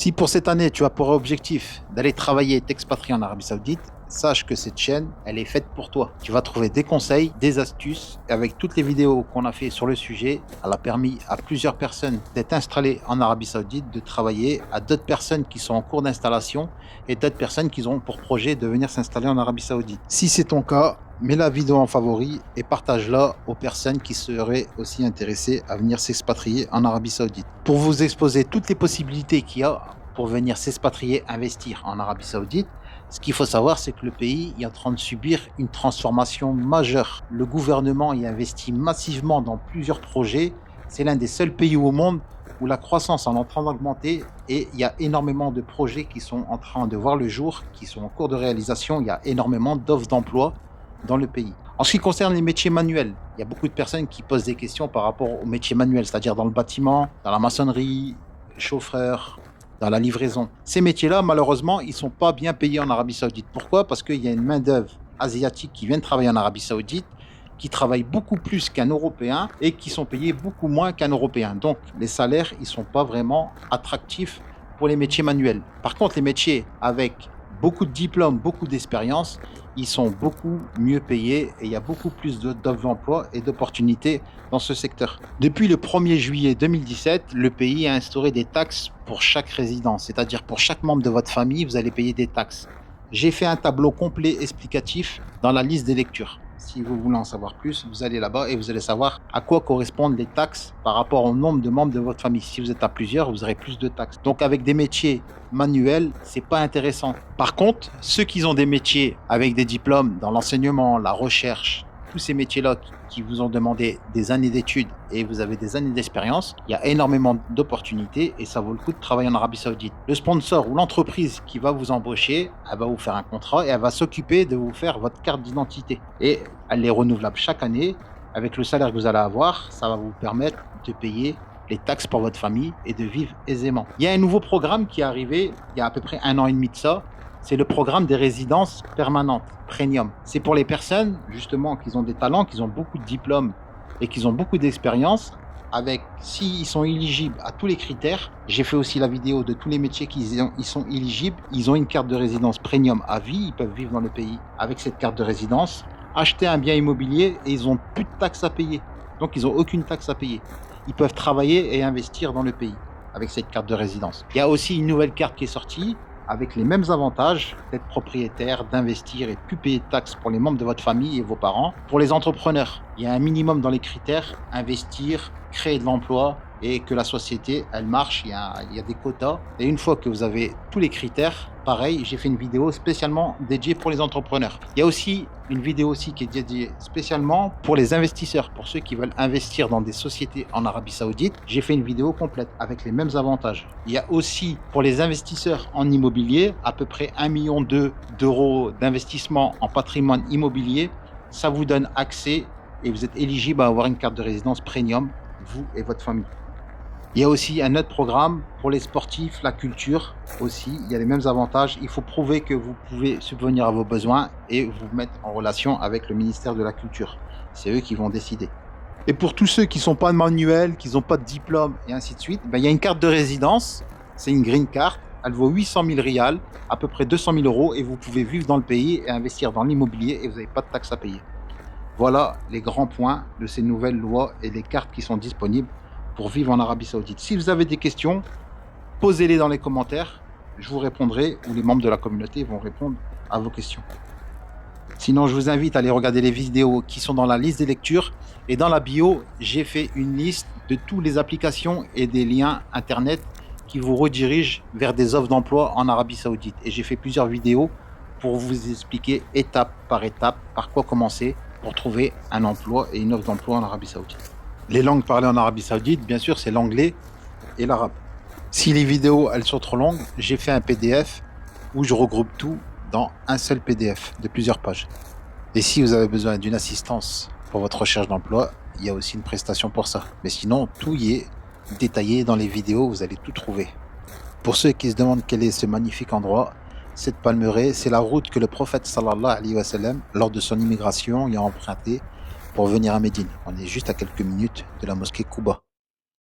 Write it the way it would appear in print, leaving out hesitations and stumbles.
Si pour cette année, tu as pour objectif d'aller travailler et t'expatrier en Arabie Saoudite, sache que cette chaîne, elle est faite pour toi. Tu vas trouver des conseils, des astuces. Et avec toutes les vidéos qu'on a fait sur le sujet, elle a permis à plusieurs personnes d'être installées en Arabie Saoudite, de travailler, à d'autres personnes qui sont en cours d'installation et d'autres personnes qui ont pour projet de venir s'installer en Arabie Saoudite. Si c'est ton cas, mets la vidéo en favori et partage-la aux personnes qui seraient aussi intéressées à venir s'expatrier en Arabie Saoudite. Pour vous exposer toutes les possibilités qu'il y a pour venir s'expatrier, investir en Arabie Saoudite, ce qu'il faut savoir, c'est que le pays est en train de subir une transformation majeure. Le gouvernement y investit massivement dans plusieurs projets. C'est l'un des seuls pays au monde où la croissance est en train d'augmenter et il y a énormément de projets qui sont en train de voir le jour, qui sont en cours de réalisation. Il y a énormément d'offres d'emploi dans le pays. En ce qui concerne les métiers manuels, il y a beaucoup de personnes qui posent des questions par rapport aux métiers manuels, c'est-à-dire dans le bâtiment, dans la maçonnerie, chauffeur, dans la livraison. Ces métiers-là, malheureusement, ils ne sont pas bien payés en Arabie Saoudite. Pourquoi? Parce qu'il y a une main-d'œuvre asiatique qui vient de travailler en Arabie Saoudite, qui travaille beaucoup plus qu'un Européen et qui sont payés beaucoup moins qu'un Européen. Donc, les salaires, ils ne sont pas vraiment attractifs pour les métiers manuels. Par contre, les métiers avec beaucoup de diplômes, beaucoup d'expérience, ils sont beaucoup mieux payés et il y a beaucoup plus d'offres d'emploi et d'opportunités dans ce secteur. Depuis le 1er juillet 2017, le pays a instauré des taxes pour chaque résident, c'est-à-dire pour chaque membre de votre famille, vous allez payer des taxes. J'ai fait un tableau complet explicatif dans la liste des lectures. Si vous voulez en savoir plus, vous allez là-bas et vous allez savoir à quoi correspondent les taxes par rapport au nombre de membres de votre famille. Si vous êtes à plusieurs, vous aurez plus de taxes. Donc avec des métiers manuels, c'est pas intéressant. Par contre, ceux qui ont des métiers avec des diplômes dans l'enseignement, la recherche, tous ces métiers-là qui vous ont demandé des années d'études et vous avez des années d'expérience, il y a énormément d'opportunités et ça vaut le coup de travailler en Arabie Saoudite. Le sponsor ou l'entreprise qui va vous embaucher, elle va vous faire un contrat et elle va s'occuper de vous faire votre carte d'identité. Et elle est renouvelable chaque année. Avec le salaire que vous allez avoir, ça va vous permettre de payer les taxes pour votre famille et de vivre aisément. Il y a un nouveau programme qui est arrivé il y a à peu près 1 an et demi de ça. C'est le programme des résidences permanentes, Premium. C'est pour les personnes, justement, qui ont des talents, qui ont beaucoup de diplômes et qui ont beaucoup d'expérience. Avec, s'ils sont éligibles à tous les critères, j'ai fait aussi la vidéo de tous les métiers ils sont éligibles. Ils ont une carte de résidence Premium à vie, ils peuvent vivre dans le pays avec cette carte de résidence, acheter un bien immobilier et ils n'ont plus de taxes à payer. Donc, ils n'ont aucune taxe à payer. Ils peuvent travailler et investir dans le pays avec cette carte de résidence. Il y a aussi une nouvelle carte qui est sortie, avec les mêmes avantages d'être propriétaire, d'investir et de plus payer de taxes pour les membres de votre famille et vos parents. Pour les entrepreneurs, il y a un minimum dans les critères, investir, créer de l'emploi et que la société, elle marche, il y a des quotas. Et une fois que vous avez tous les critères, pareil, j'ai fait une vidéo spécialement dédiée pour les entrepreneurs. Il y a aussi une vidéo aussi qui est dédiée spécialement pour les investisseurs, pour ceux qui veulent investir dans des sociétés en Arabie Saoudite. J'ai fait une vidéo complète avec les mêmes avantages. Il y a aussi pour les investisseurs en immobilier, à peu près 1,2 million d'euros d'investissement en patrimoine immobilier. Ça vous donne accès et vous êtes éligible à avoir une carte de résidence premium, vous et votre famille. Il y a aussi un autre programme pour les sportifs, la culture aussi. Il y a les mêmes avantages. Il faut prouver que vous pouvez subvenir à vos besoins et vous mettre en relation avec le ministère de la Culture. C'est eux qui vont décider. Et pour tous ceux qui ne sont pas manuels, qui n'ont pas de diplôme et ainsi de suite, il y a une carte de résidence. C'est une green card. Elle vaut 800 000 rials, à peu près 200 000 euros, et vous pouvez vivre dans le pays et investir dans l'immobilier et vous n'avez pas de taxes à payer. Voilà les grands points de ces nouvelles lois et les cartes qui sont disponibles pour vivre en Arabie Saoudite. Si vous avez des questions, posez-les dans les commentaires. Je vous répondrai ou les membres de la communauté vont répondre à vos questions. Sinon, je vous invite à aller regarder les vidéos qui sont dans la liste des lectures. Et dans la bio, j'ai fait une liste de toutes les applications et des liens Internet qui vous redirigent vers des offres d'emploi en Arabie Saoudite. Et j'ai fait plusieurs vidéos pour vous expliquer étape, par quoi commencer pour trouver un emploi et une offre d'emploi en Arabie Saoudite. Les langues parlées en Arabie Saoudite, bien sûr, c'est l'anglais et l'arabe. Si les vidéos, elles sont trop longues, j'ai fait un PDF où je regroupe tout dans un seul PDF de plusieurs pages. Et si vous avez besoin d'une assistance pour votre recherche d'emploi, il y a aussi une prestation pour ça. Mais sinon, tout y est détaillé dans les vidéos, vous allez tout trouver. Pour ceux qui se demandent quel est ce magnifique endroit, cette palmeraie, c'est la route que le prophète sallallahu alayhi wa sallam, lors de son immigration, y a empruntée pour venir à Médine. On est juste à quelques minutes de la mosquée Quba.